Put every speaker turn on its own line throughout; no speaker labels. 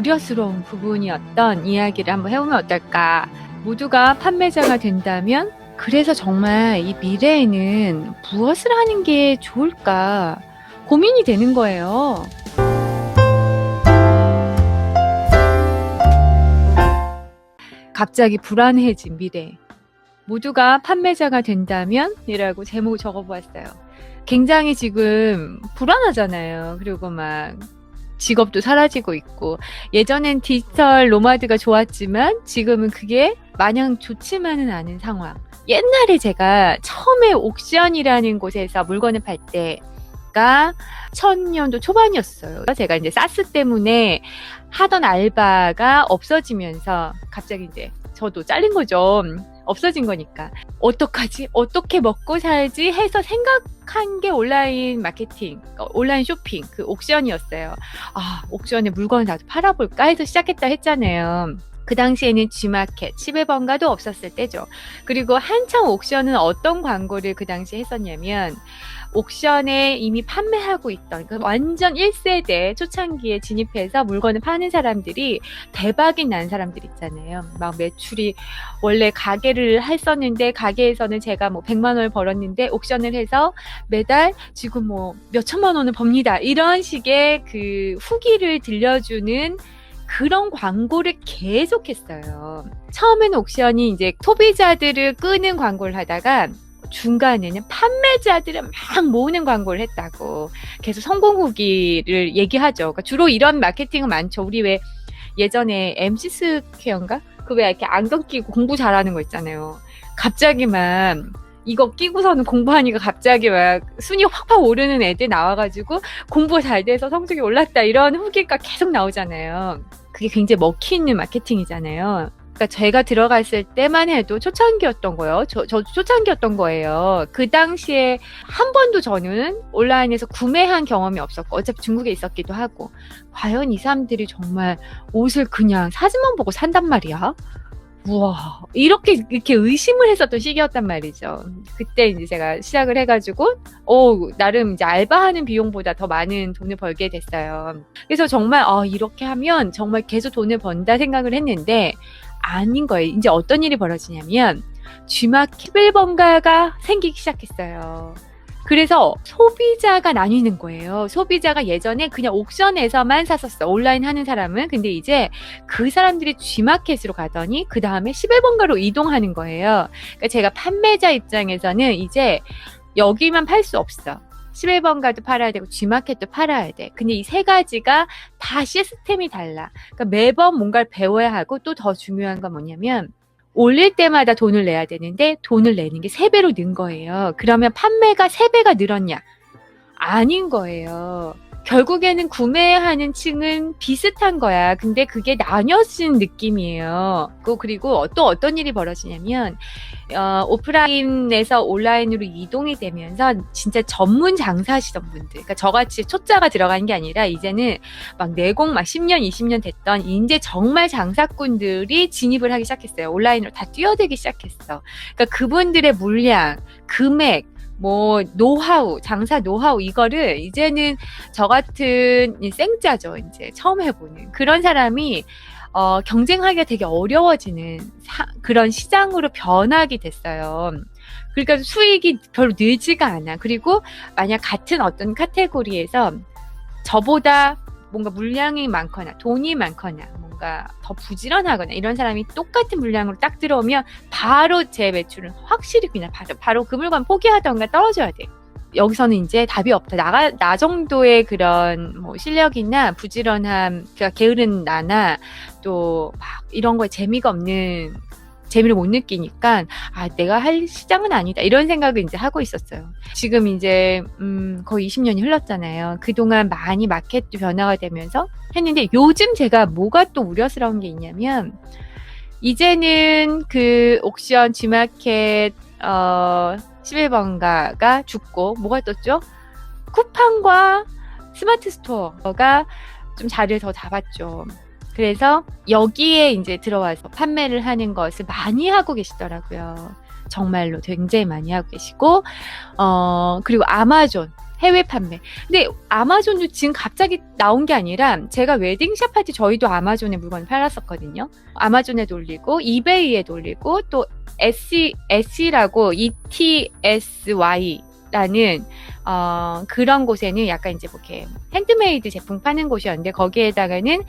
우려스러운 부분이었던 이야기를 한번 해보면 어떨까? 모두가 판매자가 된다면 그래서 정말 이 미래에는 무엇을 하는 게 좋을까 고민이 되는 거예요. 갑자기 불안해진 미래. 모두가 판매자가 된다면? 이라고 제목을 적어보았어요. 굉장히 지금 불안하잖아요. 그리고 막 직업도 사라지고 있고, 예전엔 디지털 노마드가 좋았지만 지금은 그게 마냥 좋지만은 않은 상황. 옛날에 제가 처음에 옥션이라는 곳에서 물건을 팔 때가 2000년도 초반이었어요. 제가 이제 사스 때문에 하던 알바가 없어지면서 갑자기 이제 저도 잘린 거죠. 없어진 거니까. 어떡하지? 어떻게 먹고 살지? 해서 생각한 게 온라인 마케팅, 온라인 쇼핑, 그 옥션이었어요. 아, 옥션에 물건을 나도 팔아볼까 해서 시작했다 했잖아요. 그 당시에는 G마켓, 10회번가도 없었을 때죠. 그리고 한창 옥션은 어떤 광고를 그 당시에 했었냐면, 옥션에 이미 판매하고 있던 완전 1세대 초창기에 진입해서 물건을 파는 사람들이 대박이 난 사람들 있잖아요. 막 매출이 원래 가게를 했었는데 가게에서는 제가 뭐 100만 원을 벌었는데 옥션을 해서 매달 지금 뭐 몇천만 원을 법니다. 이런 식의 그 후기를 들려주는 그런 광고를 계속했어요. 처음에는 옥션이 이제 소비자들을 끄는 광고를 하다가 중간에는 판매자들을 막 모으는 광고를 했다고 계속 성공 후기를 얘기하죠. 그러니까 주로 이런 마케팅은 많죠. 우리 왜 예전에 MC 스퀘어인가? 그 왜 이렇게 안경 끼고 공부 잘하는 거 있잖아요. 갑자기만 이거 끼고서는 공부하니까 갑자기 막 순위 확확 오르는 애들 나와가지고 공부가 잘 돼서 성적이 올랐다 이런 후기가 계속 나오잖아요. 그게 굉장히 먹히는 마케팅이잖아요. 그러니까 제가 들어갔을 때만 해도 초창기였던 거예요. 저도 초창기였던 거예요. 그 당시에 한 번도 저는 온라인에서 구매한 경험이 없었고 어차피 중국에 있었기도 하고 과연 이 사람들이 정말 옷을 그냥 사진만 보고 산단 말이야? 우와, 이렇게 의심을 했었던 시기였단 말이죠. 그때 이제 제가 시작을 해가지고, 나름 이제 알바하는 비용보다 더 많은 돈을 벌게 됐어요. 그래서 정말, 이렇게 하면 정말 계속 돈을 번다 생각을 했는데, 아닌 거예요. 이제 어떤 일이 벌어지냐면, G마켓 11번가가 생기기 시작했어요. 그래서 소비자가 나뉘는 거예요. 소비자가 예전에 그냥 옥션에서만 샀었어. 온라인 하는 사람은. 근데 이제 그 사람들이 G마켓으로 가더니 그 다음에 11번가로 이동하는 거예요. 그러니까 제가 판매자 입장에서는 이제 여기만 팔 수 없어. 11번가도 팔아야 되고 G마켓도 팔아야 돼. 근데 이 세 가지가 다 시스템이 달라. 그러니까 매번 뭔가를 배워야 하고 또 더 중요한 건 뭐냐면 올릴 때마다 돈을 내야 되는데 돈을 내는 게 3배로 는 거예요. 그러면 판매가 3배가 늘었냐? 아닌 거예요. 결국에는 구매하는 층은 비슷한 거야. 근데 그게 나뉘어진 느낌이에요. 그리고 또 어떤 일이 벌어지냐면 오프라인에서 온라인으로 이동이 되면서 진짜 전문 장사하시던 분들, 그러니까 저같이 초짜가 들어간 게 아니라 이제는 막 내공 막 10년, 20년 됐던 이제 정말 장사꾼들이 진입을 하기 시작했어요. 온라인으로 다 뛰어들기 시작했어. 그러니까 그분들의 물량, 금액, 뭐 노하우, 장사 노하우 이거를 이제는 저 같은 생짜죠. 이제 처음 해보는 그런 사람이 경쟁하기가 되게 어려워지는 그런 시장으로 변하게 됐어요. 그러니까 수익이 별로 늘지가 않아. 그리고 만약 같은 어떤 카테고리에서 저보다 뭔가 물량이 많거나 돈이 많거나 뭔가 더 부지런하거나 이런 사람이 똑같은 물량으로 딱 들어오면 바로 제 매출은 확실히 그냥 바로 그 물건 포기하던가 떨어져야 돼. 여기서는 이제 답이 없다. 나 정도의 그런 뭐 실력이나 부지런함, 그러니까 게으른 나나 또 막 이런 거에 재미를 못 느끼니까 내가 할 시장은 아니다 이런 생각을 이제 하고 있었어요. 지금 이제 거의 20년이 흘렀잖아요. 그동안 많이 마켓도 변화가 되면서 했는데 요즘 제가 뭐가 또 우려스러운 게 있냐면 이제는 그 옥션 G마켓 11번가가 죽고 뭐가 떴죠? 쿠팡과 스마트 스토어가 좀 자리를 더 잡았죠. 그래서 여기에 이제 들어와서 판매를 하는 것을 많이 하고 계시더라고요. 정말로 굉장히 많이 하고 계시고, 그리고 아마존. 해외 판매. 근데 아마존도 지금 갑자기 나온 게 아니라 제가 웨딩샵 할 때 저희도 아마존에 물건을 팔았었거든요. 아마존에도 올리고 이베이에도 올리고 또 Etsy라고 ETSY라는 그런 곳에는 약간 이제 뭐 이렇게 핸드메이드 제품 파는 곳이었는데 거기에다가는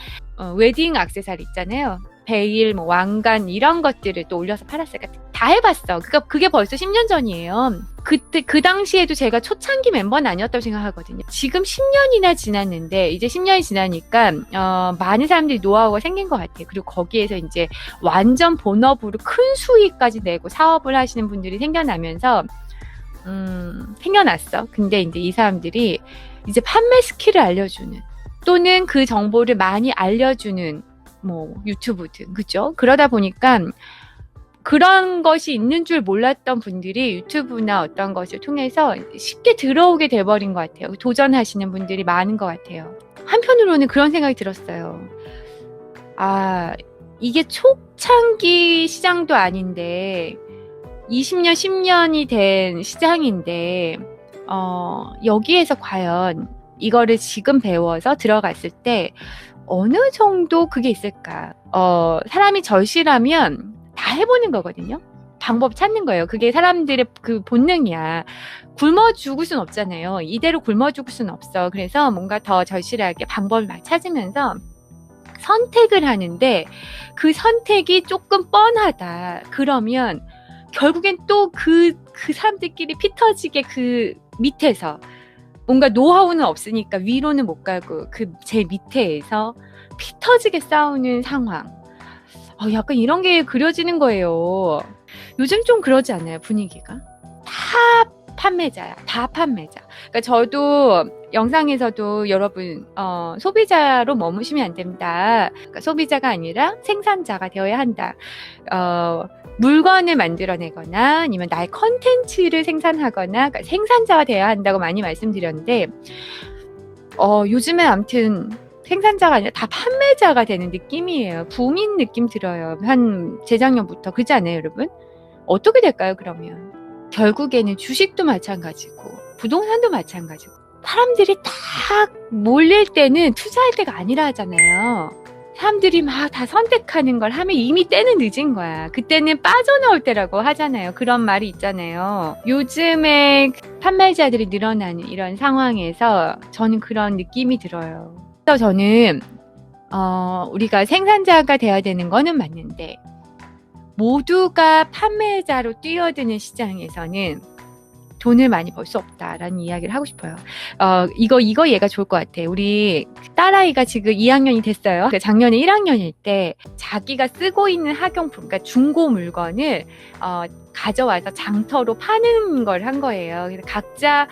웨딩 액세서리 있잖아요. 베일, 뭐 왕관 이런 것들을 또 올려서 팔았어요. 그러니까 다 해봤어. 그게 벌써 10년 전이에요. 그때 그 당시에도 제가 초창기 멤버는 아니었다고 생각하거든요. 지금 10년이나 지났는데 이제 10년이 지나니까 많은 사람들이 노하우가 생긴 것 같아요. 그리고 거기에서 이제 완전 본업으로 큰 수익까지 내고 사업을 하시는 분들이 생겨나면서 생겨났어. 근데 이제 이 사람들이 이제 판매 스킬을 알려주는 또는 그 정보를 많이 알려주는 뭐 유튜브든 그죠? 그러다 보니까 그런 것이 있는 줄 몰랐던 분들이 유튜브나 어떤 것을 통해서 쉽게 들어오게 돼버린 것 같아요. 도전하시는 분들이 많은 것 같아요. 한편으로는 그런 생각이 들었어요. 아, 이게 초창기 시장도 아닌데 20년, 10년이 된 시장인데 여기에서 과연 이거를 지금 배워서 들어갔을 때 어느 정도 그게 있을까? 사람이 절실하면 다 해보는 거거든요. 방법 찾는 거예요. 그게 사람들의 그 본능이야. 굶어 죽을 순 없잖아요. 이대로 굶어 죽을 순 없어. 그래서 뭔가 더 절실하게 방법을 막 찾으면서 선택을 하는데 그 선택이 조금 뻔하다. 그러면 결국엔 또 그 사람들끼리 피 터지게 그 밑에서 뭔가 노하우는 없으니까 위로는 못 가고 그 제 밑에에서 피 터지게 싸우는 상황. 약간 이런 게 그려지는 거예요. 요즘 좀 그러지 않나요? 분위기가. 다 판매자야. 다 판매자. 그러니까 저도 영상에서도 여러분 소비자로 머무시면 안 됩니다. 그러니까 소비자가 아니라 생산자가 되어야 한다. 물건을 만들어내거나 아니면 나의 컨텐츠를 생산하거나 그러니까 생산자가 되어야 한다고 많이 말씀드렸는데 요즘에 아무튼 생산자가 아니라 다 판매자가 되는 느낌이에요. 붐인 느낌 들어요. 한 재작년부터. 그렇지 않아요, 여러분? 어떻게 될까요, 그러면? 결국에는 주식도 마찬가지고 부동산도 마찬가지고 사람들이 다 몰릴 때는 투자할 때가 아니라 하잖아요. 사람들이 막 다 선택하는 걸 하면 이미 때는 늦은 거야. 그때는 빠져나올 때라고 하잖아요. 그런 말이 있잖아요. 요즘에 판매자들이 늘어나는 이런 상황에서 저는 그런 느낌이 들어요. 그래서 저는 우리가 생산자가 돼야 되는 거는 맞는데 모두가 판매자로 뛰어드는 시장에서는 돈을 많이 벌 수 없다라는 이야기를 하고 싶어요. 이거 얘가 좋을 것 같아. 우리 딸아이가 지금 2학년이 됐어요. 작년에 1학년일 때 자기가 쓰고 있는 학용품, 그러니까 중고 물건을 가져와서 장터로 파는 걸 한 거예요. 그래서 각자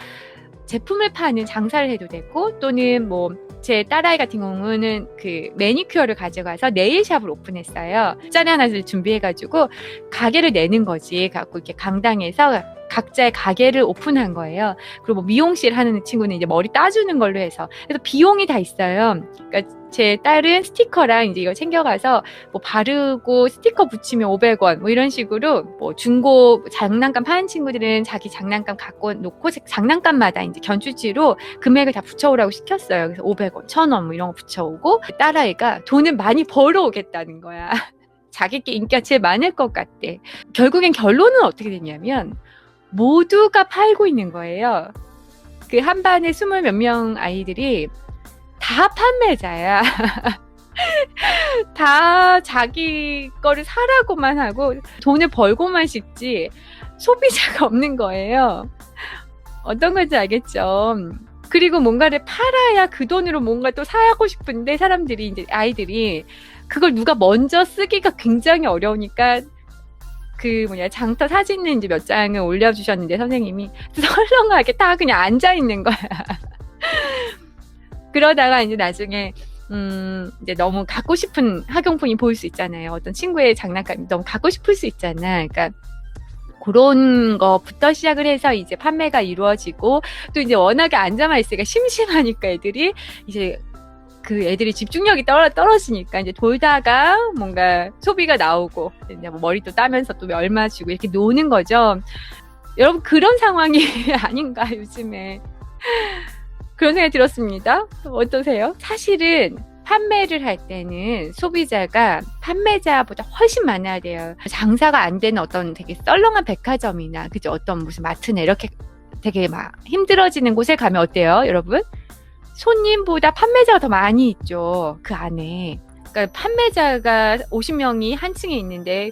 제품을 파는 장사를 해도 되고 또는 뭐 제 딸아이 같은 경우는 그 매니큐어를 가져가서 네일샵을 오픈했어요. 짜리 하나를 준비해가지고 가게를 내는 거지. 갖고 이렇게 강당에서 각자의 가게를 오픈한 거예요. 그리고 뭐 미용실 하는 친구는 이제 머리 따주는 걸로 해서. 그래서 비용이 다 있어요. 그러니까 제 딸은 스티커랑 이제 이거 챙겨가서 뭐 바르고 스티커 붙이면 500원 뭐 이런 식으로 뭐 중고 장난감 파는 친구들은 자기 장난감 갖고 놓고 장난감마다 이제 견주지로 금액을 다 붙여오라고 시켰어요. 그래서 500원, 1000원 뭐 이런 거 붙여오고 딸아이가 돈을 많이 벌어오겠다는 거야. 자기께 인기가 제일 많을 것 같대. 결국엔 결론은 어떻게 됐냐면 모두가 팔고 있는 거예요. 그 한 반에 20 몇 명 아이들이 다 판매자야. 다 자기 거를 사라고만 하고 돈을 벌고만 싶지 소비자가 없는 거예요. 어떤 건지 알겠죠? 그리고 뭔가를 팔아야 그 돈으로 뭔가 또 사고 싶은데 사람들이 이제 아이들이 그걸 누가 먼저 쓰기가 굉장히 어려우니까 장터 사진을 이제 몇 장을 올려주셨는데 선생님이 설렁하게 다 그냥 앉아있는 거야. 그러다가 이제 나중에, 이제 너무 갖고 싶은 학용품이 보일 수 있잖아요. 어떤 친구의 장난감이 너무 갖고 싶을 수 있잖아. 그러니까, 그런 거부터 시작을 해서 이제 판매가 이루어지고, 또 이제 워낙에 앉아만 있으니까 심심하니까 애들이 이제 그 애들이 집중력이 떨어지니까 이제 돌다가 뭔가 소비가 나오고 이제 뭐 머리도 따면서 또 얼마 주고 이렇게 노는 거죠. 여러분 그런 상황이 아닌가 요즘에. 그런 생각이 들었습니다. 어떠세요? 사실은 판매를 할 때는 소비자가 판매자보다 훨씬 많아야 돼요. 장사가 안 되는 어떤 되게 썰렁한 백화점이나 그죠? 어떤 무슨 마트나 이렇게 되게 막 힘들어지는 곳에 가면 어때요, 여러분? 손님보다 판매자가 더 많이 있죠. 그 안에. 그러니까 판매자가 50명이 한 층에 있는데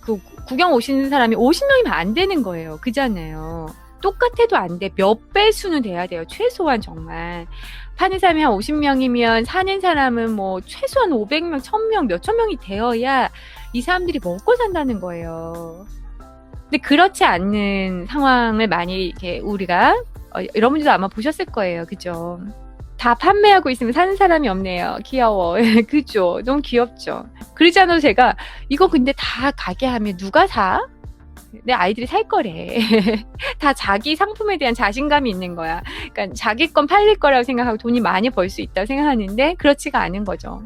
그 구경 오시는 사람이 50명이면 안 되는 거예요. 그잖아요. 똑같아도 안 돼. 몇 배 수는 돼야 돼요. 최소한 정말. 파는 사람이 한 50명이면 사는 사람은 뭐 최소한 500명, 1000명, 몇천 명이 되어야 이 사람들이 먹고 산다는 거예요. 근데 그렇지 않는 상황을 많이 이렇게 우리가 여러분들도 아마 보셨을 거예요. 그죠? 다 판매하고 있으면 사는 사람이 없네요. 귀여워. 그죠? 너무 귀엽죠? 그러잖아요. 제가 이거 근데 다 가게 하면 누가 사? 내 아이들이 살 거래. 다 자기 상품에 대한 자신감이 있는 거야. 그러니까 자기 건 팔릴 거라고 생각하고 돈이 많이 벌 수 있다고 생각하는데 그렇지가 않은 거죠.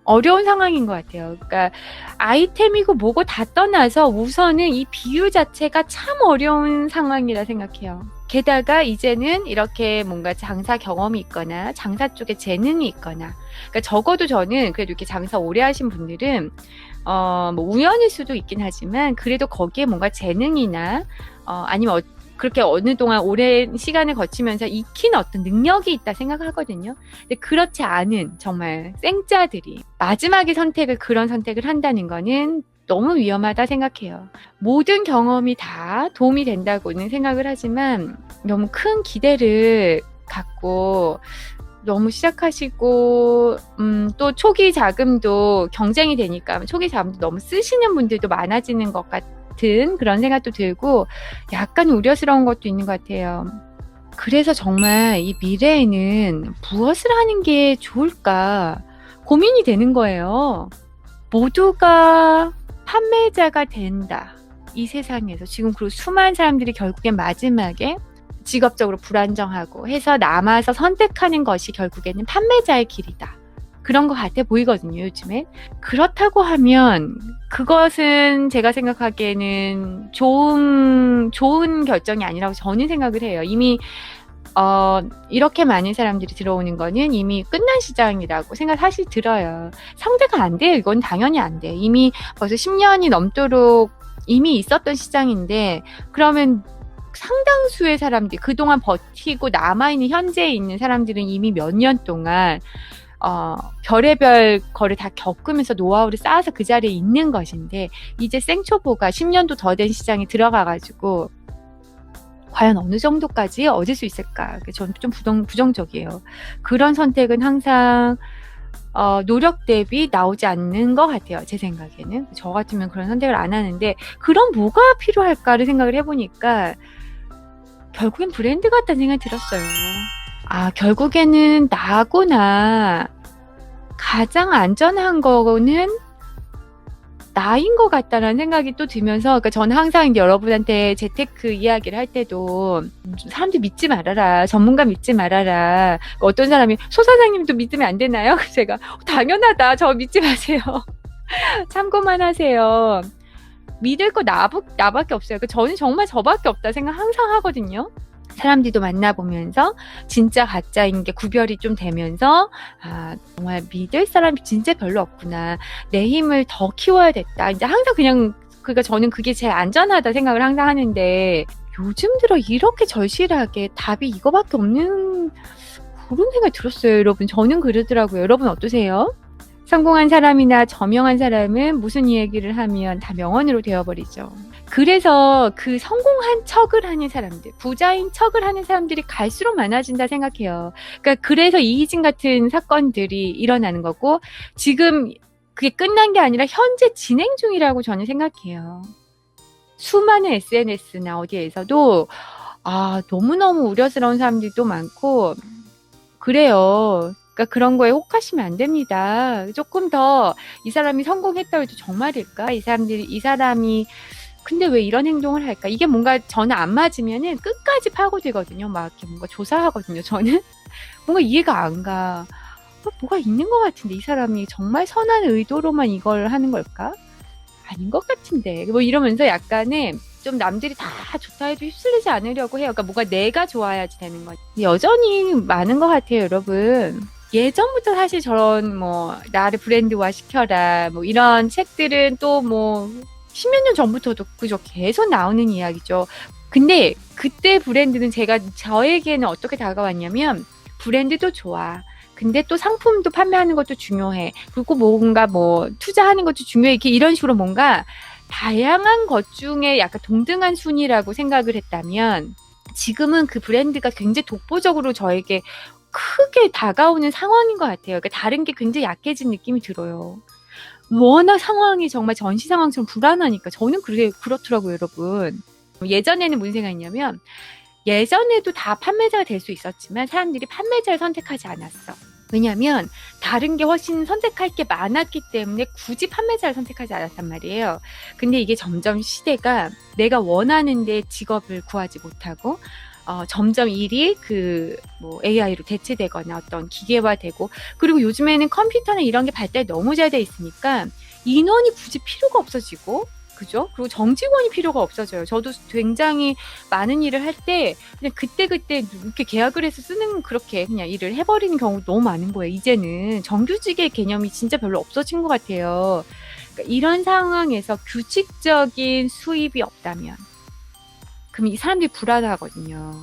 어려운 상황인 것 같아요. 그러니까 아이템이고 뭐고 다 떠나서 우선은 이 비유 자체가 참 어려운 상황이라 생각해요. 게다가 이제는 이렇게 뭔가 장사 경험이 있거나 장사 쪽에 재능이 있거나 그러니까 적어도 저는 그래도 이렇게 장사 오래 하신 분들은 뭐 우연일 수도 있긴 하지만 그래도 거기에 뭔가 재능이나 아니면 그렇게 어느 동안 오랜 시간을 거치면서 익힌 어떤 능력이 있다 생각하거든요. 근데 그렇지 않은 정말 생짜들이 마지막에 그런 선택을 한다는 거는 너무 위험하다 생각해요. 모든 경험이 다 도움이 된다고는 생각을 하지만 너무 큰 기대를 갖고 너무 시작하시고 또 초기 자금도 경쟁이 되니까 초기 자금도 너무 쓰시는 분들도 많아지는 것 같은 그런 생각도 들고 약간 우려스러운 것도 있는 것 같아요. 그래서 정말 이 미래에는 무엇을 하는 게 좋을까 고민이 되는 거예요. 모두가 판매자가 된다. 이 세상에서 지금 그리고 수많은 사람들이 결국엔 마지막에 직업적으로 불안정하고 해서 남아서 선택하는 것이 결국에는 판매자의 길이다. 그런 것 같아 보이거든요, 요즘에. 그렇다고 하면 그것은 제가 생각하기에는 좋은 결정이 아니라고 저는 생각을 해요. 이미 이렇게 많은 사람들이 들어오는 거는 이미 끝난 시장이라고 사실 들어요. 상대가 안 돼요. 이건 당연히 안 돼. 이미 벌써 10년이 넘도록 이미 있었던 시장인데 그러면 상당수의 사람들이 그동안 버티고 남아있는 현재에 있는 사람들은 이미 몇 년 동안 별의별 거를 다 겪으면서 노하우를 쌓아서 그 자리에 있는 것인데 이제 생초보가 10년도 더 된 시장에 들어가가지고 과연 어느 정도까지 얻을 수 있을까? 저는 좀 부정적이에요. 그런 선택은 항상 노력 대비 나오지 않는 것 같아요. 제 생각에는. 저 같으면 그런 선택을 안 하는데 그럼 뭐가 필요할까를 생각을 해보니까 결국엔 브랜드 같다는 생각이 들었어요. 결국에는 나구나. 가장 안전한 거는 나인 것 같다는 생각이 또 들면서, 그러니까 저는 항상 이제 여러분한테 재테크 이야기를 할 때도 사람들 믿지 말아라. 전문가 믿지 말아라. 어떤 사람이 소 사장님도 믿으면 안 되나요? 제가 당연하다. 저 믿지 마세요. 참고만 하세요. 믿을 거 나밖에 없어요. 저는 정말 저밖에 없다 생각 항상 하거든요. 사람들도 만나보면서 진짜 가짜인 게 구별이 좀 되면서 정말 믿을 사람이 진짜 별로 없구나. 내 힘을 더 키워야겠다. 이제 항상 그러니까 저는 그게 제일 안전하다 생각을 항상 하는데 요즘 들어 이렇게 절실하게 답이 이거밖에 없는 그런 생각이 들었어요. 여러분 저는 그러더라고요. 여러분 어떠세요? 성공한 사람이나 저명한 사람은 무슨 이야기를 하면 다 명언으로 되어버리죠. 그래서 그 성공한 척을 하는 사람들, 부자인 척을 하는 사람들이 갈수록 많아진다 생각해요. 그러니까 그래서 이희진 같은 사건들이 일어나는 거고 지금 그게 끝난 게 아니라 현재 진행 중이라고 저는 생각해요. 수많은 SNS나 어디에서도 너무너무 우려스러운 사람들도 많고 그래요. 그러니까 그런 거에 혹하시면 안 됩니다. 조금 더 이 사람이 성공했다고 해도 정말일까? 이 사람이 근데 왜 이런 행동을 할까? 이게 뭔가 저는 안 맞으면은 끝까지 파고들거든요. 막 이렇게 뭔가 조사하거든요. 저는 뭔가 이해가 안 가. 뭐가 있는 것 같은데 이 사람이 정말 선한 의도로만 이걸 하는 걸까? 아닌 것 같은데 뭐 이러면서 약간의 좀 남들이 다 좋다 해도 휩쓸리지 않으려고 해요. 그러니까 뭔가 내가 좋아야지 되는 거지. 여전히 많은 것 같아요, 여러분. 예전부터 사실 저런 뭐 나를 브랜드화 시켜라 뭐 이런 책들은 또 뭐 십몇 년 전부터도 그저 계속 나오는 이야기죠. 근데 그때 브랜드는 저에게는 어떻게 다가왔냐면 브랜드도 좋아. 근데 또 상품도 판매하는 것도 중요해. 그리고 뭔가 뭐 투자하는 것도 중요해. 이런 식으로 뭔가 다양한 것 중에 약간 동등한 순위라고 생각을 했다면 지금은 그 브랜드가 굉장히 독보적으로 저에게 크게 다가오는 상황인 것 같아요. 그러니까 다른 게 굉장히 약해진 느낌이 들어요. 워낙 상황이 정말 전시 상황처럼 불안하니까 저는 그렇더라고요, 여러분. 예전에는 무슨 생각이냐면 예전에도 다 판매자가 될 수 있었지만 사람들이 판매자를 선택하지 않았어. 왜냐하면 다른 게 훨씬 선택할 게 많았기 때문에 굳이 판매자를 선택하지 않았단 말이에요. 근데 이게 점점 시대가 내가 원하는 데 직업을 구하지 못하고 점점 일이 뭐 AI로 대체되거나 어떤 기계화되고, 그리고 요즘에는 컴퓨터나 이런 게 발달이 너무 잘 돼 있으니까 인원이 굳이 필요가 없어지고, 그죠? 그리고 정직원이 필요가 없어져요. 저도 굉장히 많은 일을 할 때 그냥 그때그때 이렇게 계약을 해서 그렇게 그냥 일을 해버리는 경우도 너무 많은 거예요. 이제는 정규직의 개념이 진짜 별로 없어진 것 같아요. 그러니까 이런 상황에서 규칙적인 수입이 없다면 그럼 이 사람들이 불안하거든요.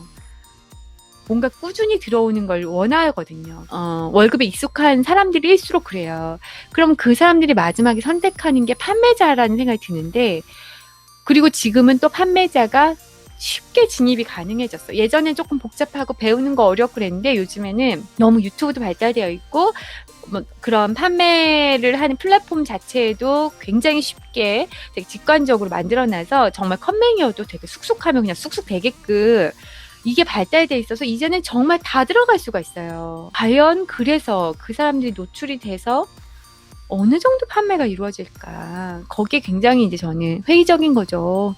뭔가 꾸준히 들어오는 걸 원하거든요. 월급에 익숙한 사람들일수록 그래요. 그럼 그 사람들이 마지막에 선택하는 게 판매자라는 생각이 드는데, 그리고 지금은 또 판매자가 쉽게 진입이 가능해졌어. 예전엔 조금 복잡하고 배우는 거 어렵고 그랬는데 요즘에는 너무 유튜브도 발달되어 있고 뭐 그런 판매를 하는 플랫폼 자체도 굉장히 쉽게 되게 직관적으로 만들어놔서 정말 컴맹이어도 되게 쑥쑥하면 그냥 쑥쑥 되게끔 이게 발달돼 있어서 이제는 정말 다 들어갈 수가 있어요. 과연 그래서 그 사람들이 노출이 돼서 어느 정도 판매가 이루어질까? 거기에 굉장히 이제 저는 회의적인 거죠.